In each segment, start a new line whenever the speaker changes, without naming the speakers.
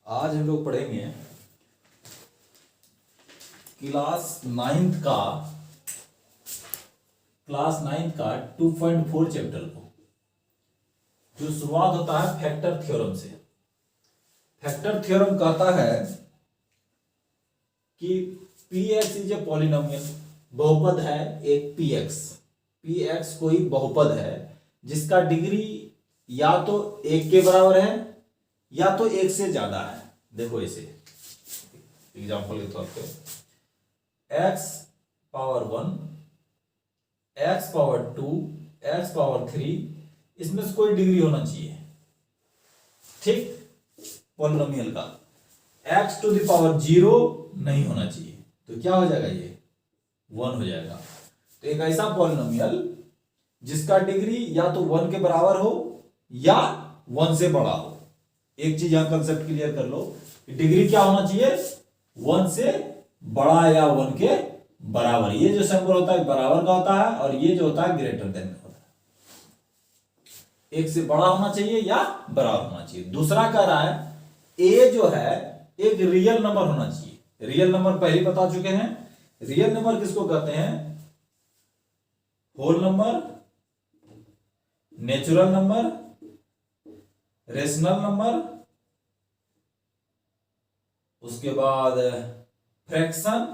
आज हम लोग पढ़ेंगे क्लास नाइन्थ का 2.4 चैप्टर को, जो शुरुआत होता है फैक्टर थ्योरम से। फैक्टर थ्योरम कहता है कि px इज ए पॉलिनोमियल, बहुपद है एक px कोई बहुपद है जिसका डिग्री या तो एक के बराबर है या तो एक से ज्यादा है। देखो इसे एग्जांपल के तौर पे x power 1, x power 2, x power 3, इसमें से कोई डिग्री होना चाहिए, ठीक, पॉलिनोमियल का। x टू द पावर 0 नहीं होना चाहिए, तो क्या हो जाएगा, ये 1 हो जाएगा। तो एक ऐसा पॉलिनोमियल जिसका डिग्री या तो 1 के बराबर हो या 1 से बड़ा हो। एक चीज यहां कंसेप्ट क्लियर कर लो, डिग्री क्या होना चाहिए, 1 से बड़ा या 1 के बराबर। ये जो सिंबल होता है बराबर का होता है, और ये जो होता है ग्रेटर देन का होता है। एक से बड़ा होना चाहिए या बराबर होना चाहिए। दूसरा कह रहा है ए जो है एक रियल नंबर होना चाहिए। रियल नंबर पहले बता चुके हैं। रियल नंबर किसको कहते हैं, whole number, natural number, rational number, उसके बाद फ्रैक्शन,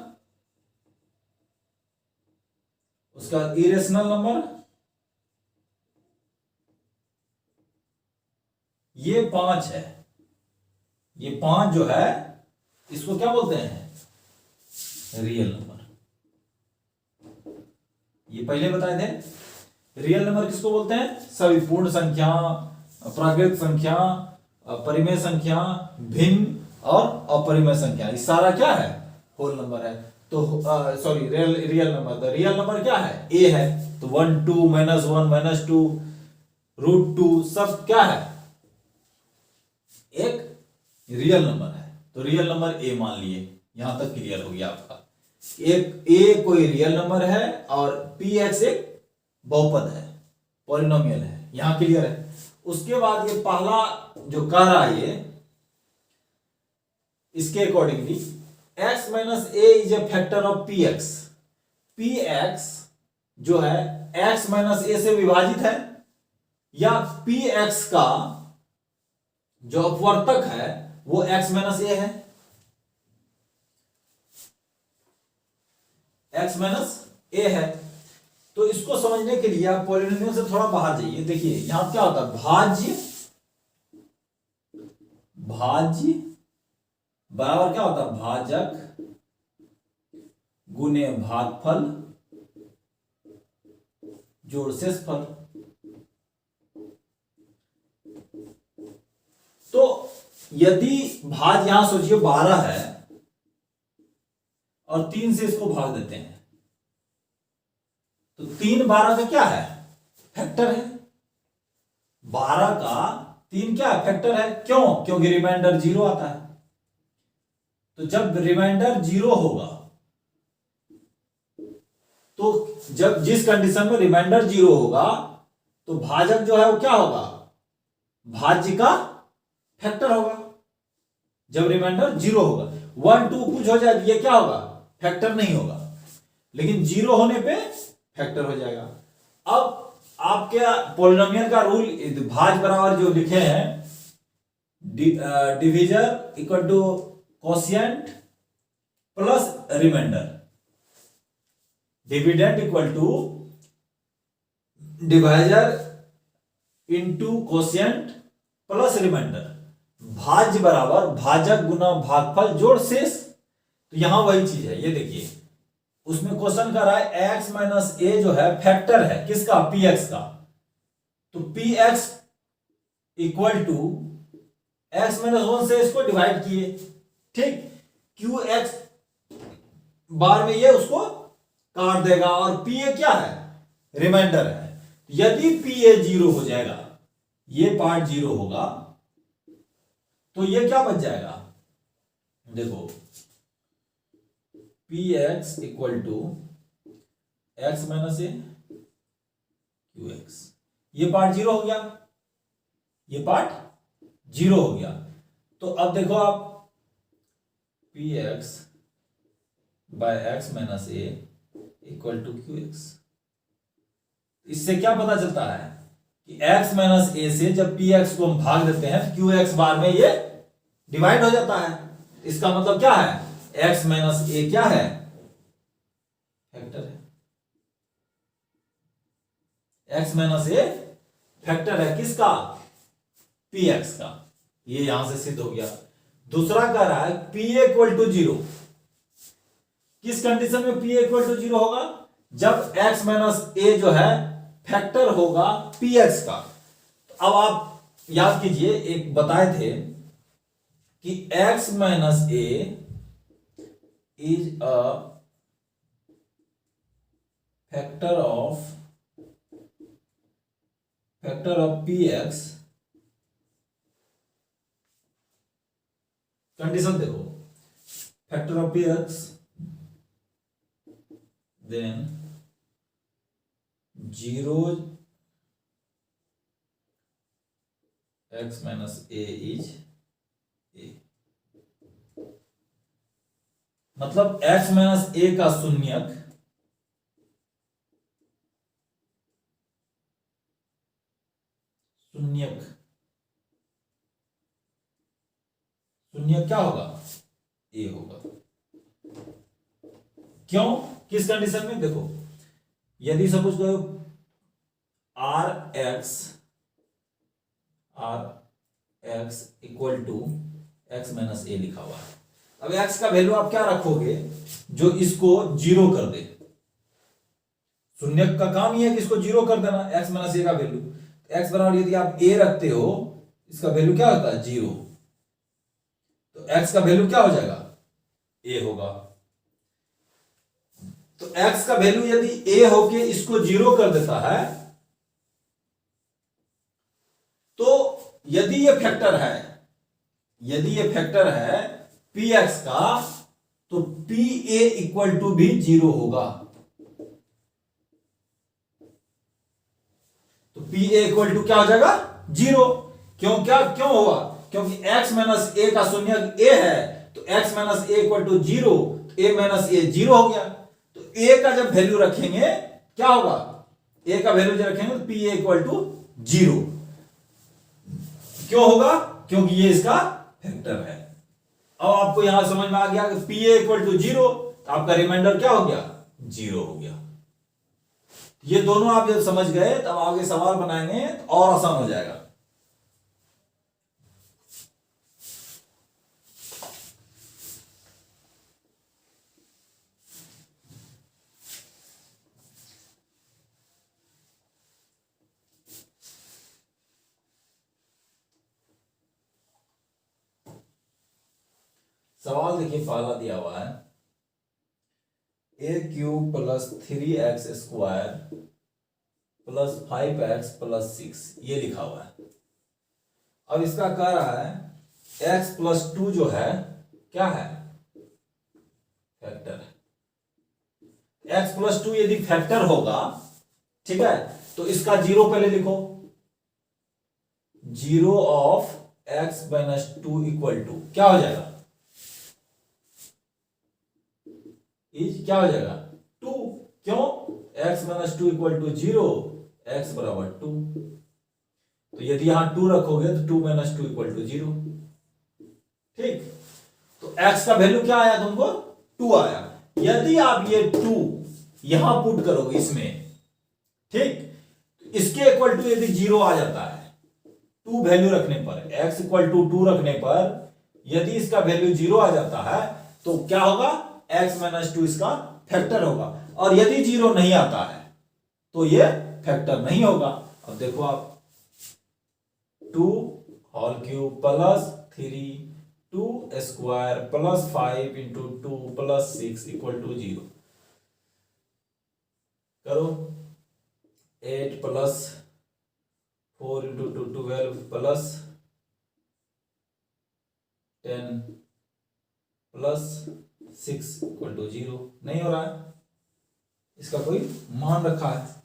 उसका इरेशनल नंबर। ये 5 है। ये 5 जो है इसको क्या बोलते हैं, रियल नंबर। ये पहले बताए थे। रियल नंबर किसको बोलते हैं, सभी पूर्ण संख्या, प्राकृत संख्या, परिमेय संख्या, भिन्न और अपरिमेय संख्या, ये सारा क्या है, होल नंबर है। तो सॉरी रियल नंबर। तो रियल नंबर क्या है, ए है। तो 1 2 -1 -2 √2 सब क्या है, एक रियल नंबर है। तो रियल नंबर ए मान लिए। यहां तक क्लियर हो गया आपका। एक ए कोई रियल नंबर है और px एक बहुपद है, पॉलिनोमियल है। यहां क्लियर है। उसके बाद ये पहला जो कह रहा है, ये इसके accordingly x minus a is A factor of px। px जो है x माइनस ए से विभाजित है, या px का जो अपवर्तक है वो x माइनस ए है। x माइनस ए है। तो इसको समझने के लिए आप पॉलिनोमियल से थोड़ा बाहर जाइए। देखिए यहां क्या होता है, भाज्य बराबर क्या होता है, भाजक गुने भागफल जोड़ शेषफल। तो यदि भाज यहां सोचिए 12 है और 3 से इसको भाग देते हैं, तो 3 12 का क्या है, फैक्टर है। 12 का 3 क्या है, फैक्टर है। क्यों, क्योंकि रिमाइंडर 0 आता है। तो जब रिमाइंडर 0 होगा, तो जब जिस कंडीशन में रिमाइंडर 0 होगा, तो भाजक जो है वो क्या होगा, भाज्य का फैक्टर होगा। जब रिमाइंडर 0 होगा, 1 2 कुछ हो जाए, ये क्या होगा, फैक्टर नहीं होगा। लेकिन 0 होने पे फैक्टर हो जाएगा। अब आपके पॉलिनोमियल का रूल, भाज बराबर जो लिखे हैं, divisor equal to quotient plus remainder, dividend equal to divisor into quotient plus remainder. भाज्य बराबर भाजक गुना भागफल जोड़ शेष। तो यहां वही चीज है। ये देखिए उसमें क्वेश्चन कर रहा है x माइनस ए जो है फैक्टर है किसका, px का। तो px equal to x minus 1 से इसको डिवाइड किए, ठीक। qx बार में ये उसको काट देगा, और pa क्या है, रिमाइंडर है। यदि pa 0 हो जाएगा, ये पार्ट 0 होगा, तो ये क्या बच जाएगा, देखो px equal to x minus a qx। ये पार्ट 0 हो गया, ये पार्ट 0 हो गया। तो अब देखो आप p x by x minus a equal to q x. इससे क्या पता चलता है कि x माइनस ए से जब पी एक्स को हम भाग देते हैं तो क्यू एक्स बार में ये डिवाइड हो जाता है। इसका मतलब क्या है, x माइनस ए क्या है, फैक्टर है। x माइनस ए फैक्टर है किसका, पी एक्स का। ये यहां से सिद्ध हो गया। दूसरा कह रहा है पी इक्वल टू जीरो। किस कंडीशन में पी इक्वल टू जीरो होगा, जब x माइनस ए जो है फैक्टर होगा पी एक्स का। तो अब आप याद कीजिए, एक बताए थे कि x minus a is a factor of p x. Condition देखो, factor of p x then zero x minus a is a. मतलब x माइनस ए का शून्यक क्या होगा, ए होगा। क्यों, किस कंडीशन में, देखो यदि सपोज करो r x equal to x minus a लिखा हुआ है। अब एक्स का वैल्यू आप क्या रखोगे, जो इसको जीरो कर दे। शून्य का काम ही है कि इसको जीरो कर देना, एक्स माइनस ए का वैल्यू। एक्स बराबर यदि आप ए रखते हो, इसका वैल्यू क्या होता है, जीरो। तो एक्स का वैल्यू क्या हो जाएगा, ए होगा। तो x का वैल्यू यदि a होके इसको जीरो कर देता है, तो यदि ये फैक्टर है पी एक्स का, तो पी ए इक्वल टू भी जीरो होगा। तो पी ए इक्वल टू क्या हो जाएगा, जीरो। क्यों होगा, क्योंकि x माइनस ए का शून्य a है, तो x minus a equal to zero, a minus a zero हो गया। ए का जब वैल्यू रखेंगे क्या होगा, ए का वैल्यू जब रखेंगे तो p a equal to zero. क्यों होगा, क्योंकि ये इसका फैक्टर है। अब आपको यहां समझ में आ गया कि p a equal to zero, तो आपका रिमाइंडर क्या हो गया, जीरो हो गया। ये दोनों आप जब समझ गए, तब आगे सवाल बनाएंगे तो और आसान हो जाएगा। सवाल देखिए, पहला दिया हुआ है a cube plus 3x square plus 5x plus 6, ये लिखा हुआ है। अब इसका कह रहा है x प्लस 2 जो है क्या है, फैक्टर है। x प्लस 2 यदि फैक्टर होगा, ठीक है, तो इसका जीरो पहले लिखो। Zero of x minus 2 equal to क्या हो जाएगा, इज क्या हो जाएगा, 2। क्यों, x minus 2 equal to zero, x बराबर 2। तो यदि यहां 2 रखोगे तो 2 माइनस 2 इक्वल टू जीरो। ठीक, तो x का वैल्यू क्या आया तुमको, 2 आया। यदि आप ये 2 यहां पुट करोगे इसमें, ठीक, तो इसके इक्वल टू यदि जीरो आ जाता है, 2 वैल्यू रखने पर, x इक्वल टू 2 रखने पर यदि इसका वैल्यू जीरो आ जाता है, तो क्या होगा, x माइनस 2 इसका फैक्टर होगा। और यदि जीरो नहीं आता है तो ये फैक्टर नहीं होगा। अब देखो आप, 2 whole cube plus 3 2 square plus 5 into 2 plus 6 equal to 0 करो। 8 plus 4 into 2 12 plus 10 plus 6 equal to 0। नहीं हो रहा है, इसका कोई मान रखा है।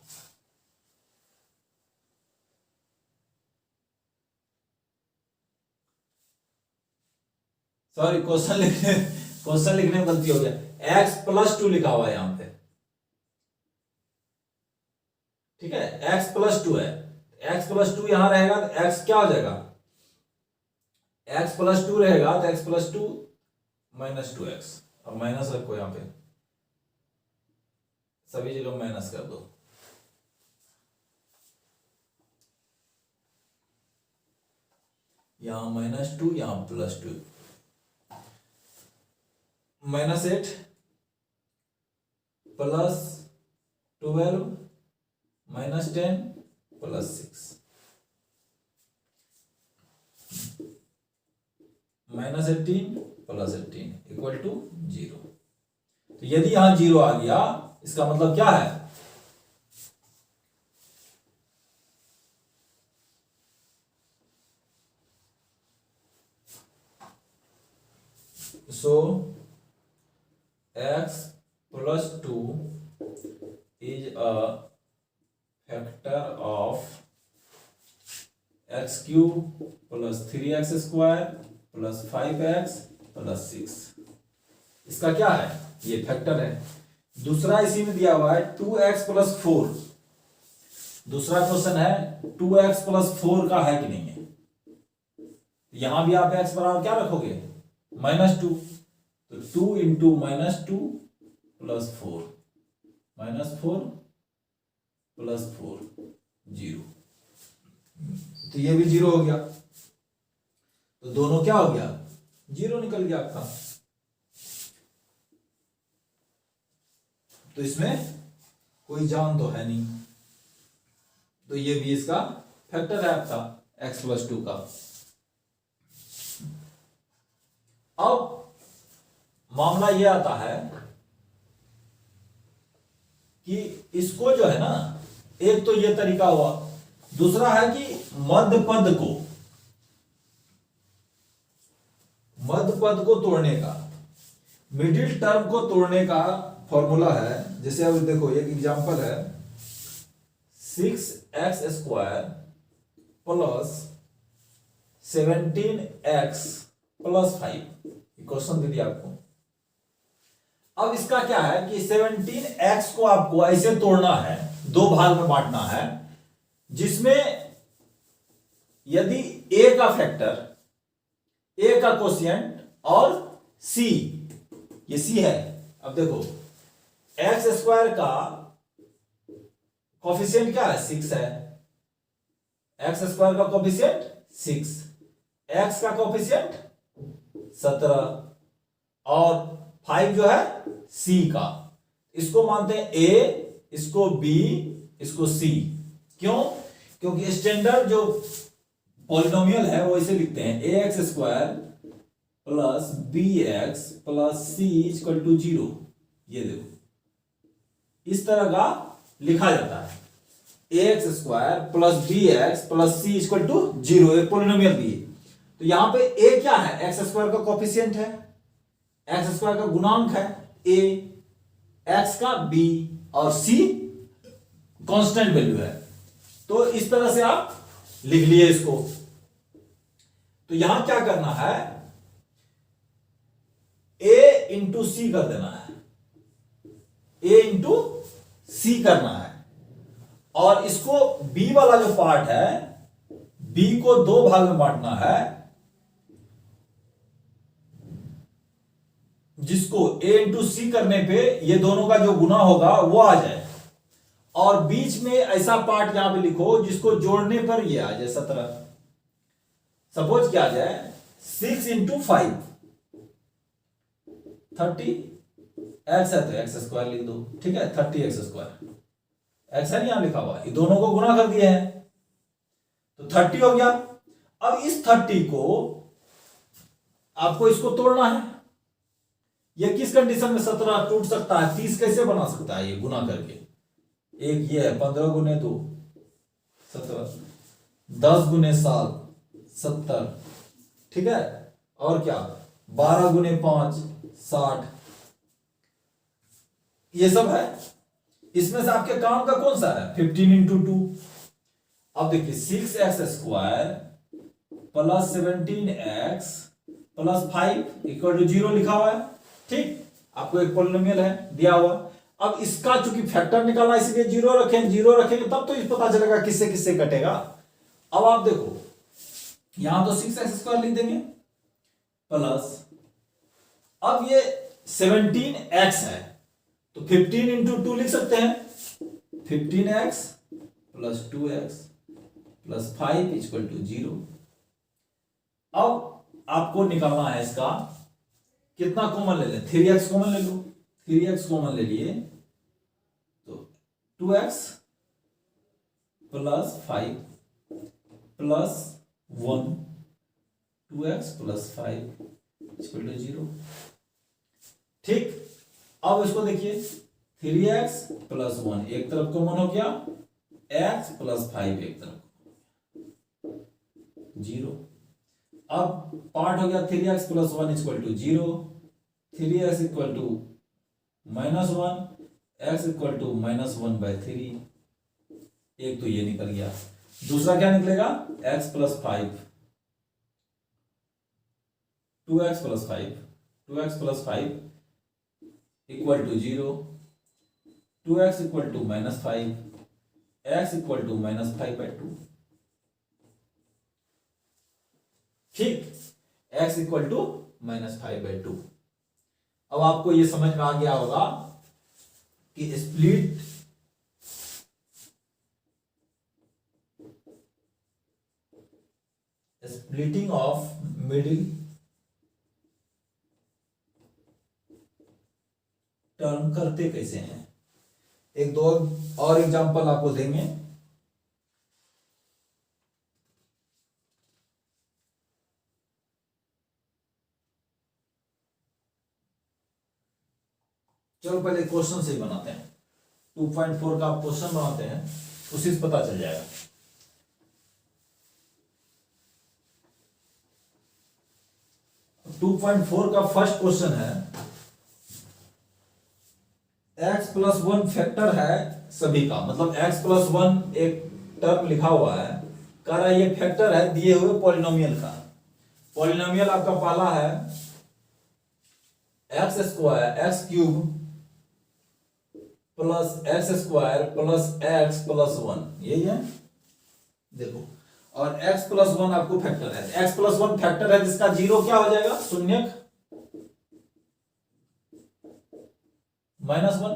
सॉरी, क्वेश्चन लिखने में गलती हो गया, x+2 लिखा हुआ है यहां पे, ठीक है, x+2 है, x+2 यहां रहेगा तो x क्या हो जाएगा, x+2 रहेगा तो x+2 -2x, अब माइनस रखो यहां पे, सभी चीजों में माइनस कर दो, यहां -2 यहां +2, -8 +12 -10 +6, -18 +18 = 0। तो यदि यहां 0 आ गया, इसका मतलब क्या है, सो x+2 is a factor of x³ + 3x² + 5x + 6, इसका क्या है, ये फैक्टर है। दूसरा इसी में दिया हुआ है 2x + 4, दूसरा क्वेश्चन है 2x + 4 का है कि नहीं है, यहां भी आप x बराबर क्या रखोगे, -2, तो 2 × -2 + 4, -4 + 4 0, तो ये भी 0 हो गया, तो दोनों क्या हो गया, 0 निकल गया आपका, तो इसमें कोई जान तो है नहीं, तो ये भी इसका फैक्टर है आपका x+2 का। अब मामला ये आता है कि इसको जो है ना, एक तो ये तरीका हुआ, दूसरा है कि मध्य पद को तोड़ने का, मिडिल टर्म को तोड़ने का फॉर्मूला है। जैसे अब देखो एक एग्जांपल है, 6x² + 17x + 5, क्वेश्चन दे दिया आपको। अब इसका क्या है कि 17x को आपको ऐसे तोड़ना है, दो भाग में बांटना है, जिसमें यदि a का फैक्टर, a का कोशिएंट और c, ये c है। अब देखो x² का कोफिशिएंट क्या है, 6 है, x² का कोफिशिएंट 6, x का कोफिशिएंट 17 और 5 जो है c का, इसको मानते हैं a, इसको b, इसको c। क्यों, क्योंकि स्टैंडर्ड जो पॉलिनोमियल है वो इसे लिखते हैं ax² + bx + c = 0, ये देखो इस तरह का लिखा जाता है, ax² + bx + c = 0, एक पॉलिनोमियल भी। तो यहां पे a क्या है, x² का कोफिशिएंट है, x² का गुणांक है a, x का b और c कांस्टेंट वैल्यू है। तो इस तरह से आप लिख लिए इसको। तो यहां क्या करना है, a × c कर देना है, a × c करना है, और इसको b वाला जो पार्ट है, b को दो भाग में बांटना है, जिसको a × c करने पे ये दोनों का जो गुना होगा वो आ जाए, और बीच में ऐसा पार्ट यहां पे लिखो जिसको जोड़ने पर ये आ जाए 17। सपोज क्या आ जाए, 6 × 5 30, x है तो x² लिख दो, ठीक है, 30x², x है यहां लिखा हुआ, ये दोनों को गुना कर दिए हैं तो 30 हो गया। अब इस 30 को आपको इसको तोड़ना है, ये किस कंडीशन में 17 टूट सकता है, 30 कैसे बना सकता है, ये गुना करके, एक ये है 15 × 2 17, 10 × 7 70, ठीक है, और क्या 12 × 5 60, ये सब है। इसमें से आपके काम का कौन सा है, 15 × 2। अब देखिए 6x² + 17x plus 5 equal to 0 लिखा हुआ है। ठीक, आपको एक पॉलिनोमियल है दिया हुआ। अब इसका चूंकि फैक्टर निकालना इसलिए 0 रखें, 0 रखेंगे तब तो पता चलेगा किससे किससे कटेगा। अब आप देखो यहां तो 6x² लिख देंगे प्लस, अब ये 17x है तो 15 इंटू 2 लिख सकते हैं, 15x plus 2x plus 5 equal to 0। अब आपको निकालना है इसका कितना कॉमन ले लें, 3x कॉमन ले लो, 3x कॉमन ले लिए तो 2x plus 5 plus 1, 2x plus 5 equal to 0। ठीक, अब इसको देखिए 3x प्लस 1 एक तरफ कॉमन हो गया, x प्लस 5 एक तरफ 0। अब पार्ट हो गया 3x plus 1 equal to 0, 3x equal to -1, x equal to -1/3। एक तो ये निकल गया, दूसरा क्या निकलेगा x plus 5, 2x plus 5, 2x plus 5 equal to 0, 2x equal to -5, x equal to -5/2। ठीक, x इक्वल टू -5/2। अब आपको यह समझ में आ गया होगा कि स्प्लिटिंग ऑफ मिडिल टर्म करते कैसे हैं। एक दो और एग्जांपल आपको देंगे। चलो पहले क्वेश्चन से ही बनाते हैं, 2.4 का क्वेश्चन बनाते हैं, उसी से पता चल जाएगा। टू 2.4 का फर्स्ट क्वेश्चन है, x प्लस 1 फैक्टर है सभी का, मतलब x प्लस 1 एक टर्म लिखा हुआ है, कह रहा है ये फैक्टर है दिए हुए पॉलिनोमियल का। पॉलिनोमियल आपका पहला है x² plus x² plus x plus 1, यही है देखो। और x प्लस 1 आपको फैक्टर है, x प्लस 1 फैक्टर है जिसका 0 क्या हो जाएगा, शून्यक -1,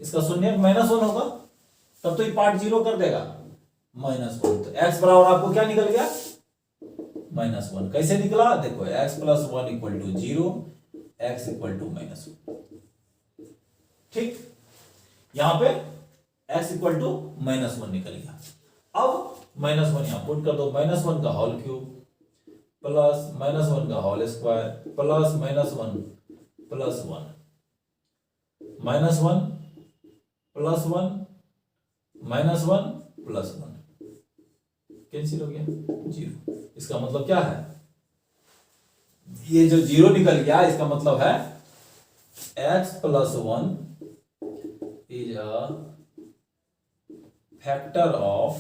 इसका शून्यक -1 होगा, तब तो ये पार्ट 0 कर देगा -1। तो x बराबर आपको क्या निकल गया -1। कैसे निकला देखो, x plus 1 equal to 0, x equal to -1। ठीक, यहां पे x इक्वल टू -1 निकल गया। अब -1 यहां पुट कर दो, -1 का होल क्यूब प्लस -1 का whole square plus -1 plus 1, -1 plus 1 -1 plus 1 कैंसिल हो गया 0। इसका मतलब क्या है, ये जो 0 निकल गया इसका मतलब है x plus 1 is a factor of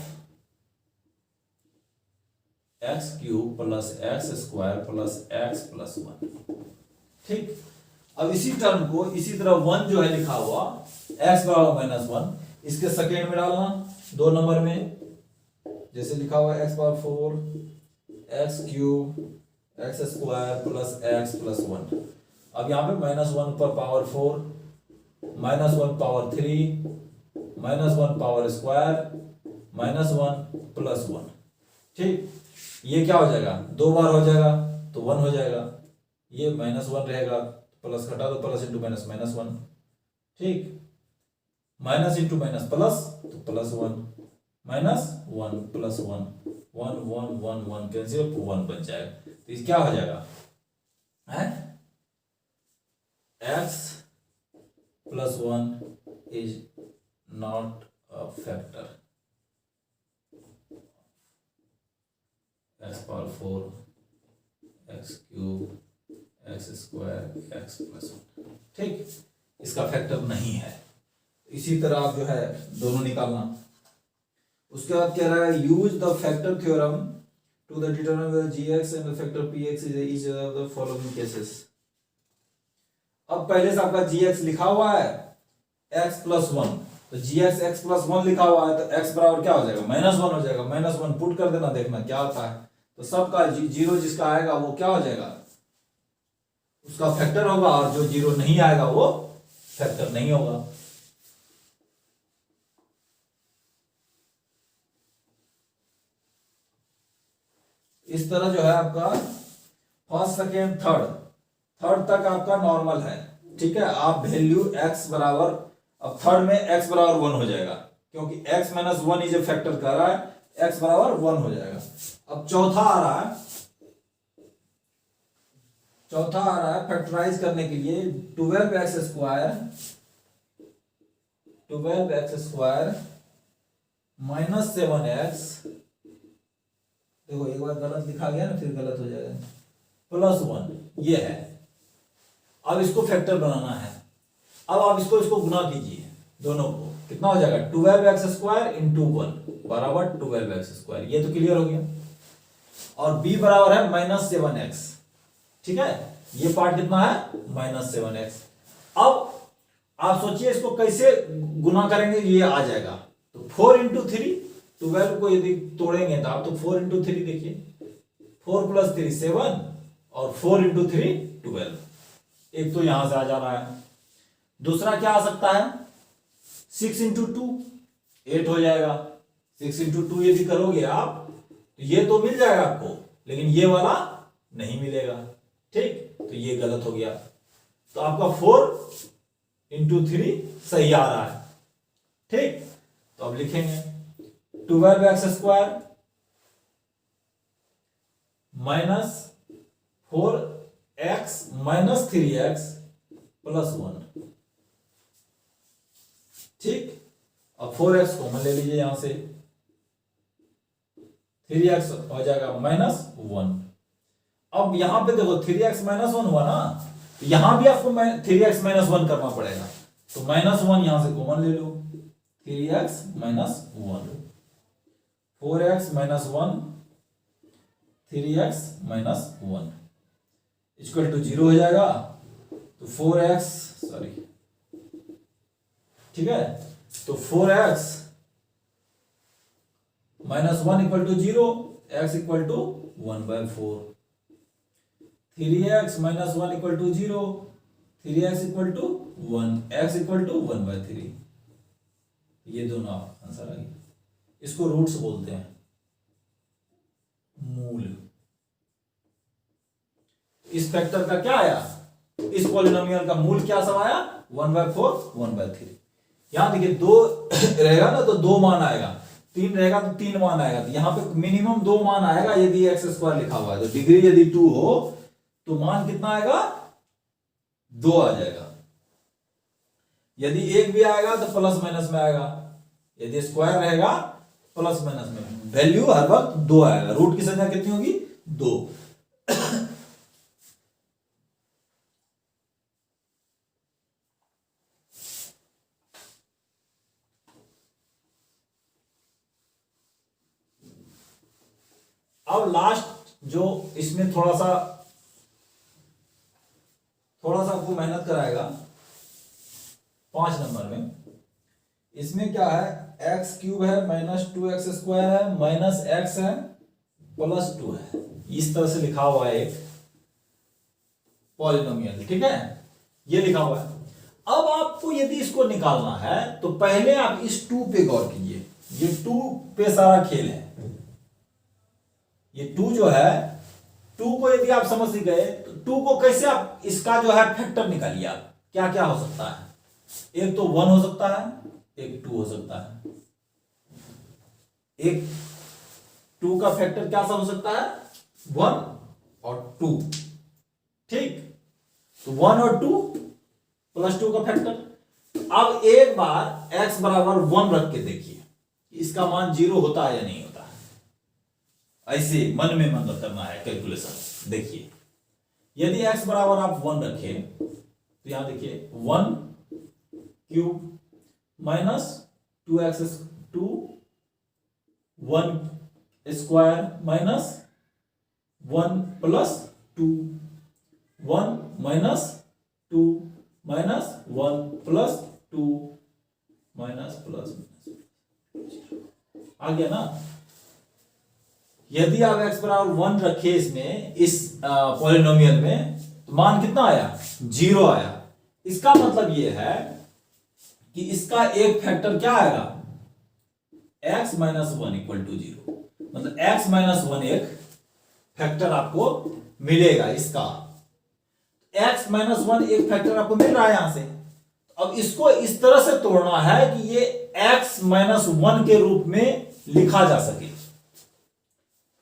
x cube plus x square plus x plus 1। ठीक, अब इसी टर्म को इसी तरह 1 जो है लिखा हुआ x बराबर -1, इसके सेकेंड में डालना 2 नंबर में, जैसे लिखा हुआ x power 4 x cube x square plus x plus 1। अब यहाँ पे -1 पर power 4, -1 power 3, -1 power square, -1 plus 1। ठीक, ये क्या हो जाएगा, 2 बार हो जाएगा तो 1 हो जाएगा, ये -1 रहेगा, प्लस घटा दो, प्लस इंटू माइनस -1। ठीक, माइनस इंटू माइनस प्लस तो प्लस 1, -1 प्लस 1, 1 1 1 1 कैंसिल, 1 बच जाएगा। तो ये क्या हो जाएगा है, x plus 1 is not a factor, x power 4 x cube x square x plus 1। ठीक, इसका फैक्टर नहीं है। इसी तरह आप जो है दोनों निकालना। उसके बाद कह रहा है use the factor theorem to the determinant whether gx and the factor px is each of the following cases. अब पहले से आपका gx लिखा हुआ है x प्लस वन, तो gx x प्लस वन लिखा हुआ है, तो x बराबर क्या हो जाएगा, माइनस वन हो जाएगा। माइनस वन पुट कर देना, देखना क्या होता है। तो सबका जीरो जिसका आएगा वो क्या हो जाएगा, उसका फैक्टर होगा, और जो जीरो नहीं आएगा वो फैक्टर नहीं होगा। इस तरह जो है आपका फर्स्ट सेकेंड थर्ड तक आपका नॉर्मल है, ठीक है। आप वैल्यू x बराबर, अब थर्ड में x बराबर वन हो जाएगा, क्योंकि x minus one is a factor कर रहा है, x बराबर वन हो जाएगा। अब चौथा आ रहा है फैक्टराइज करने के लिए 12x स्क्वायर माइनस 7x, देखो एक बार गलत लिखा गया ना, फिर गलत हो जाएगा, प्लस वन, ये है। अब इसको फैक्टर बनाना है। अब आप इसको गुना कीजिए दोनों को, कितना हो जाएगा, 12x स्क्वायर इंटू वन बराबर 12x स्क्वायर, ये तो क्लियर हो गया। और b बराबर है माइनस 7x, ठीक है, ये पार्ट कितना है, माइनस 7x। अब आप सोचिए इसको कैसे गुना करेंगे, ये आ जाएगा। तो 4 इंटू थ्री, 12 को यदि तोड़ेंगे तो आप तो 4 इंटू थ्री देखिए, 4 प्लस 3 7, और 4 इंटू थ्री 12, एक तो यहां से आ जा रहा है। दूसरा क्या आ सकता है, 6 इंटू टू 8 हो जाएगा। 6 इंटू टू यदि करोगे आप तो ये तो मिल जाएगा आपको, लेकिन ये वाला नहीं मिलेगा, ठीक, तो ये गलत हो गया। तो आपका 4 इंटू थ्री सही आ रहा है, ठीक। तो अब लिखेंगे 12x square minus 4x minus 3x plus one, ठीक। अब 4x कॉमन ले लीजिए यहां से, 3x हो जाएगा माइनस वन। अब यहां पे देखो 3x माइनस वन हुआ ना, तो यहां भी आपको 3x माइनस वन करना पड़ेगा, तो माइनस वन यहां से कॉमन ले लो, 3x minus one, 4x minus one, 3x minus one equal to 0 हो जाएगा। तो 4x, सॉरी, ठीक है, तो 4x minus one equal to 0, x equal to 1/4, 3x minus one equal to 0, 3x equal to 1, x equal to 1/3। ये दोनों answer आ गए। इसको रूट्स बोलते हैं, मूल। इस फैक्टर का क्या आया, इस पॉलिनोमियल का मूल क्या सब आया, 1/4 1/3। यहां देखिए 2 रहेगा ना तो 2 मान आएगा, 3 रहेगा तो 3 मान आएगा, तो यहां पे मिनिमम 2 मान आएगा। यदि x स्क्वायर लिखा हुआ है तो डिग्री यदि 2 हो तो मान कितना आएगा, 2 आ जाएगा। यदि 1 भी आएगा तो प्लस माइनस में आएगा, यदि स्क्वायर रहेगा प्लस माइनस में, वैल्यू हर वक्त 2 आएगा। रूट की संख्या कितनी होगी, 2। अब लास्ट जो इसमें थोड़ा सा आपको मेहनत कराएगा 5 नंबर में, इसमें क्या है, एक्स क्यूब है माइनस 2x स्क्वायर है माइनस x है प्लस 2 है, इस तरह से लिखा हुआ है एक पॉलिनोमियल, ठीक है, ये लिखा हुआ है। अब आपको यदि इसको निकालना है तो पहले आप इस 2 पे गौर कीजिए, ये 2 पे सारा खेल है। ये 2 जो है, 2 को यदि आप समझ गए तो 2 को कैसे आप इसका जो है फैक्टर निकालिए। आप क्या क्या हो सकता है, एक तो 1 हो सकता है, एक 2 हो सकता है। एक 2 का फैक्टर क्या सब हो सकता है, 1 और 2, ठीक। तो 1 और 2 प्लस 2 का फैक्टर। अब एक बार x बराबर 1 रख के देखिए इसका मान 0 होता है या नहीं होता है। ऐसे मन में मन करना है कैलकुलेशन। देखिए यदि x बराबर आप 1 रखें तो यहां देखिए 1 cube minus 2x 2 1 square minus 1 plus 2, 1 minus 2 minus 1 plus 2 minus plus आ गया ना। यदि आप x बराबर 1 रखे इसमें, इस पॉलिनोमियल में, तो मान कितना आया? 0 आया। इसका मतलब यह है कि इसका एक फैक्टर क्या आएगा? x minus 1 equal to 0। मतलब x माइनस 1 एक फैक्टर आपको मिलेगा इसका। x माइनस 1 एक फैक्टर आपको मिल रहा है यहां से। अब इसको इस तरह से तोड़ना है कि ये x माइनस 1 के रूप में लिखा जा सके।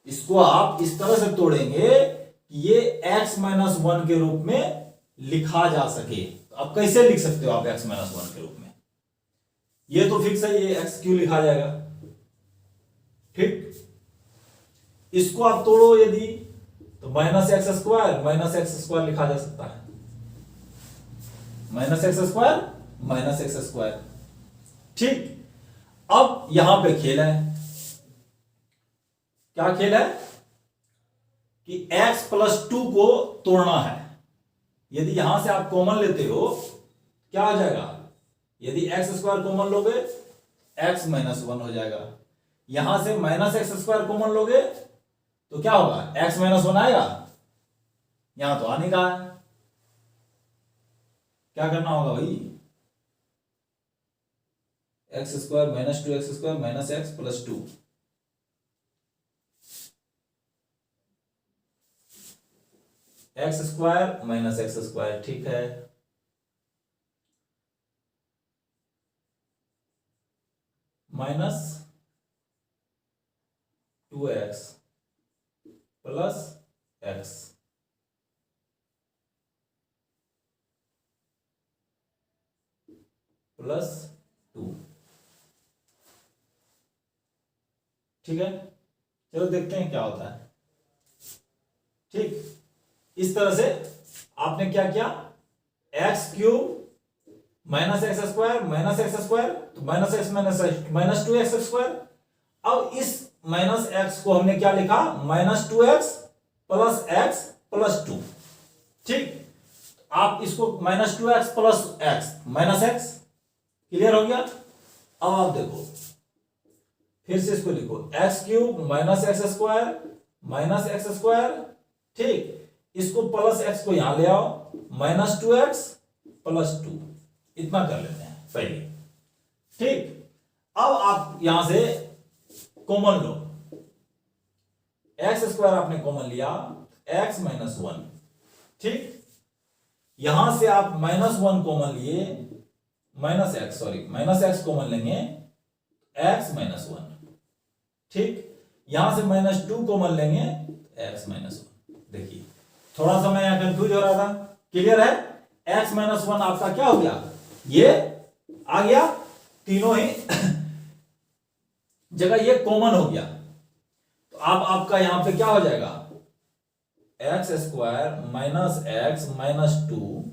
इसको आप इस तरह से तोड़ेंगे कि ये x माइनस 1 के रूप में लिखा जा सके। तो आप कैसे लिख सकते हो आप x माइनस 1 के रूप में? ये तो फिक्स है, ये x क्यों लिखा जाएगा, ठीक। इसको आप तोड़ो यदि, तो माइनस एक्स स्क्वायर लिखा जा सकता है। माइनस एक्स स्क्वायर, ठीक। अब यहां पे खेल है, क्या खेल है कि x प्लस 2 को तोड़ना है। यदि यहां से आप कॉमन लेते हो, क्या हो जाएगा? यदि एक्स स्क्वायर कॉमन लोगे, x माइनस 1 हो जाएगा। यहां से माइनस एक्स स्क्वायर कॉमन लोगे तो क्या होगा? x माइनस 1 आएगा। यहां तो आ नहीं रहा है, क्या करना होगा भाई? X square minus 2 x square minus x plus 2, x square minus x square, ठीक है। Minus 2x plus x plus 2, ठीक है। चलो देखते हैं क्या होता है, ठीक। इस तरह से आपने क्या किया? X cube minus x square तो minus x minus 2x square. अब इस माइनस एक्स को हमने क्या लिखा? माइनस 2x प्लस 2, ठीक। आप इसको minus 2x plus x minus x, clear हो गया। अब आप देखो, फिर से इसको लिखो, x cube minus x square, ठीक। इसको प्लस एक्स को यहां ले आओ, माइनस 2x प्लस 2, इतना कर लेते हैं पहले, ठीक। अब आप यहां से कॉमन लो, एक्स स्क्वायर आपने कॉमन लिया, एक्स माइनस 1, ठीक। यहां से आप माइनस 1 कॉमन लिए, माइनस एक्स कॉमन लेंगे, एक्स माइनस 1, ठीक। यहां से माइनस 2 कॉमन लेंगे, एक्स माइनस 1। देखिए थोड़ा सा मैं यहां कंफ्यूज हो रहा था, क्लियर है। एक्स माइनस 1 आपका क्या हो गया? ये आ गया, तीनों ही जगह ये कॉमन हो गया। तो अब आपका यहां पे क्या हो जाएगा? X square minus 2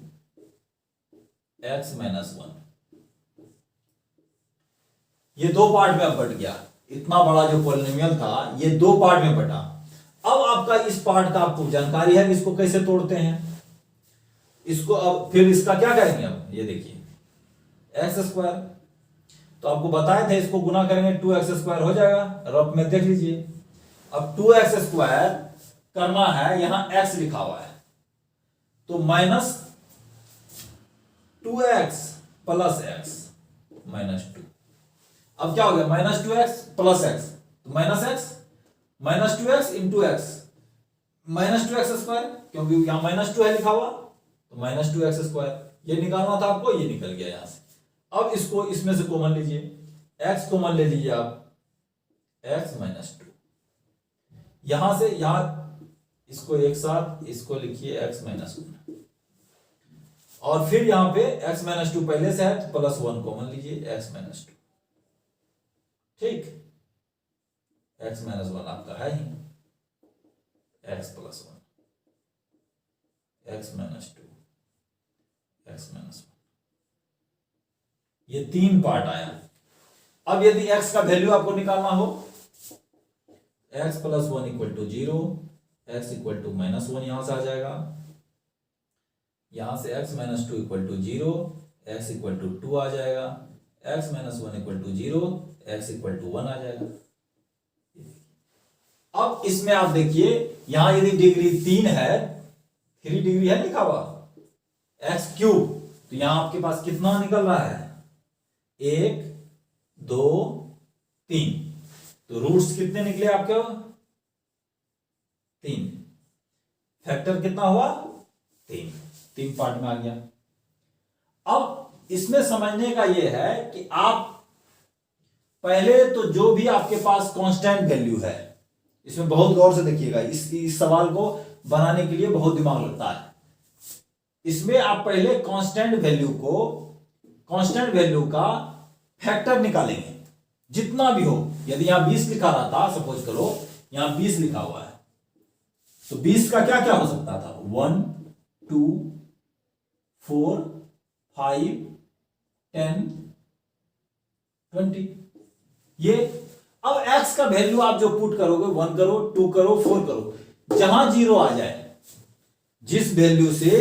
x minus 1, ये दो पार्ट में अब बट गया। इतना बड़ा जो पॉलिनोमियल था ये दो पार्ट में बटा। अब आपका इस पार्ट का आपको जानकारी है कि इसको कैसे तोड़ते हैं। इसको अब फिर इसका क्या करेंगे? अब ये देखिए एक्स स्क्वायर, तो आपको बताए थे इसको गुना करेंगे 2x स्क्वायर हो जाएगा, रफ में देख लीजिए। अब 2x स्क्वायर करना है, यहां x लिखा हुआ है, तो minus 2x plus x minus 2। अब क्या हो गया? माइनस 2x प्लस x, तो minus 2x into x, minus 2x square, क्योंकि यहां माइनस 2 है लिखा हुआ, तो माइनस 2x स्क्वायर। ये निकालना था आपको, ये निकल गया यहां से। अब इसको इसमें से कॉमन लीजिए, x कॉमन ले लीजिए आप, x माइनस 2, यहां से यहां इसको एक साथ इसको लिखिए x माइनस 1, और फिर यहां पे x माइनस 2 पहले से है तो प्लस 1 कॉमन लीजिए, x माइनस 2, ठीक। x माइनस 1 आपका है ही, x plus 1, x minus 2, x minus 1, ये तीन पार्ट आया। अब यदि x का वैल्यू आपको निकालना हो, x plus 1 equal to 0, x equal to -1 यहां से आ जाएगा, यहां से x minus 2 equal to 0, x equal to 2 आ जाएगा, x minus 1 equal to 0, x equal to 1 आ जाएगा। अब इसमें आप देखिए यहां यदि डिग्री 3 है, 3 डिग्री है लिखा हुआ x क्यूब, तो यहां आपके पास कितना निकल रहा है 1 2 3, तो रूट्स कितने निकले आपके 3, फैक्टर कितना हुआ 3 पार्ट में आ गया। अब इसमें समझने का यह है कि आप पहले तो जो भी आपके पास कांस्टेंट वैल्यू है, इसमें बहुत गौर से देखिएगा, इस सवाल को बनाने के लिए बहुत दिमाग लगता है। इसमें आप पहले कांस्टेंट वैल्यू का फैक्टर निकालेंगे जितना भी हो। यदि यहां 20 लिखा रहा था, सपोज करो यहां 20 लिखा हुआ है, तो 20 का क्या क्या हो सकता था 1 2 4 5 10 20 ये। अब x का वैल्यू आप जो पुट करोगे 1 करो 2 करो 4 करो, जहां 0 आ जाए, जिस वैल्यू से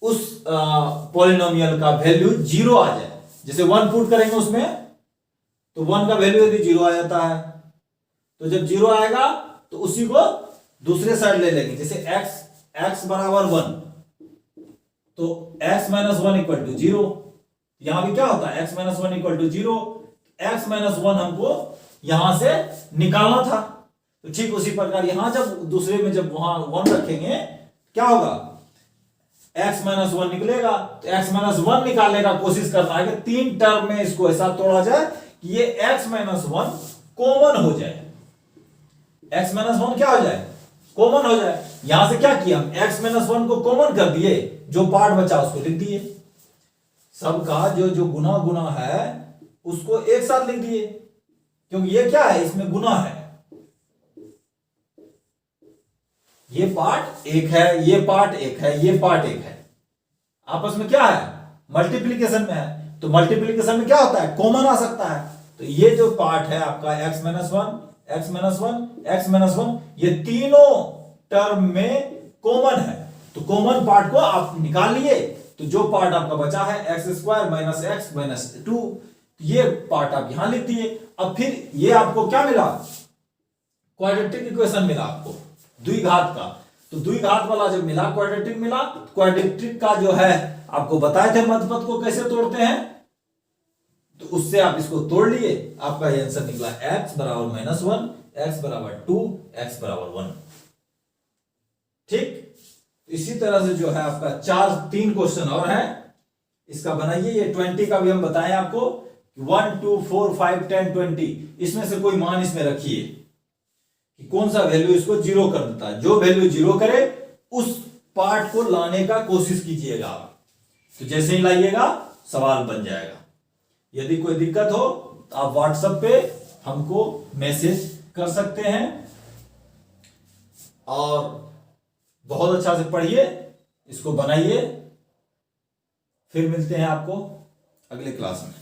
उस पॉलिनोमियल का वैल्यू 0 आ जाए, जैसे 1 पुट करेंगे उसमें, तो 1 का वैल्यू यदि 0 आ जाता है, तो जब 0 आएगा तो उसी को दूसरे साइड ले लेंगे, जैसे x बराबर 1, तो x माइनस 1 इक्वल टू 0, यहां भी क्या होता है x minus 1 equal to 0, x minus 1 हमको यहां से निकालना था। तो ठीक उसी प्रकार यहां जब दूसरे में जब वहां 1 रखेंगे क्या होगा x माइनस 1 निकलेगा, तो x माइनस 1 निकालने का कोशिश करना है कि 3 टर्म में इसको ऐसा तोड़ा जाए कि ये x माइनस 1 कॉमन हो जाए, x माइनस 1 क्या हो जाए कॉमन हो जाए। यहां से क्या किया, x माइनस 1 को कॉमन कर दिए, जो पार्ट बचा उसको लिख दिए, सबका जो गुना गुना है उसको एक साथ लिख दिए, क्योंकि ये क्या है इसमें गुना है, ये पार्ट एक है, ये पार्ट एक है, ये पार्ट एक है, आपस में क्या है मल्टीप्लीकेशन में है, तो मल्टीप्लीकेशन में क्या होता है कॉमन आ सकता है। तो ये जो पार्ट है आपका x minus 1 x minus 1 x minus 1, ये तीनों टर्म में कॉमन है, तो कॉमन पार्ट को आप निकाल लिए, तो जो पार्ट आपका बचा है x square minus x minus 2, ये पार्ट आप यहां लिख दिए। अब फिर ये आपको क्या मिला क्वाड्रेटिक इक्वेशन मिला आपको द्विघात का, तो द्विघात वाला जब मिला क्वाड्रेटिक मिला, क्वाड्रेटिक का जो है आपको बताए थे मध्यपद को कैसे तोड़ते हैं, तो उससे आप इसको तोड़ लिए, आपका ये आंसर निकला x बराबर -1, x बराबर 2, x बराबर 1। ठीक, इसी तरह से जो है आपका 3 क्वेश्चन और है, इसका बनाइए। ये 20 का भी हम बताएं आपको, 1 2 4 5 10 20, इसमें से कोई मान इसमें रखिए कि कौन सा वैल्यू इसको 0 कर देता है, जो वैल्यू 0 करे उस पार्ट को लाने का कोशिश कीजिएगा आप, तो जैसे ही लाइएगा सवाल बन जाएगा। यदि कोई दिक्कत हो तो आप व्हाट्सएप पे हमको मैसेज कर सकते हैं, और बहुत अच्छा से पढ़िए, इसको बनाइए। फिर मिलते हैं आपको अगले क्लास में।